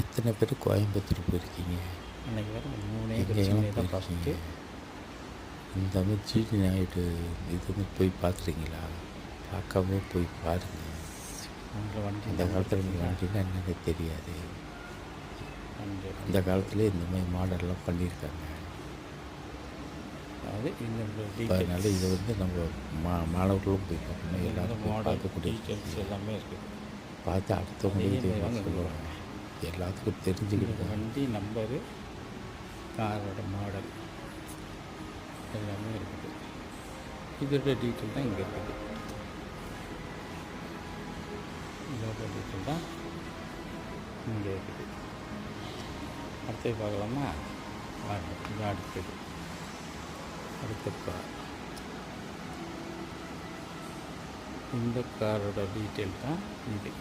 எத்தனை பேர் கோயம்புத்தூர் போயிருக்கீங்க? அன்றைக்கி வேறு 3 எங்கெங்கெல்லாம் ஏக்கர் தான் போயிருக்கீங்க? ஃபஸ்ட்டு. இந்த மாதிரி ஜிடி நாயுடு இது வந்து போய் பார்க்குறீங்களா? பார்க்காம போய் பாருங்கள். வண்டி அந்த காலத்தில் எனக்கு வண்டினா என்னன்னு தெரியாது. வண்டி அந்த காலத்துலேயே இந்த மாதிரி மாடல்லாம் பண்ணியிருக்காங்க. அது இந்த அதனால் இதை வந்து நம்ம மாணவர்களும் போய் பார்க்கணும், எல்லாரும் போய் பார்க்கக்கூடிய டீட்டெயில்ஸ் எல்லாமே இருக்குது. பார்த்து அடுத்தவங்களுக்கு வாங்க சொல்லுவாங்க, எல்லாத்துக்கும் தெரிஞ்சுக்கிட்டு. வண்டி நம்பரு, காரோட மாடல் எல்லாமே இருக்குது. இதோட டீட்டெயில் தான் இங்கே இருக்குது. இதோட டீட்டெயில் தான் இங்கே இருக்குது. அடுத்தது பார்க்கலாமா? இது அடுத்தது. அடுத்த கார். இந்த காரோட டீட்டெயில் தான் இது.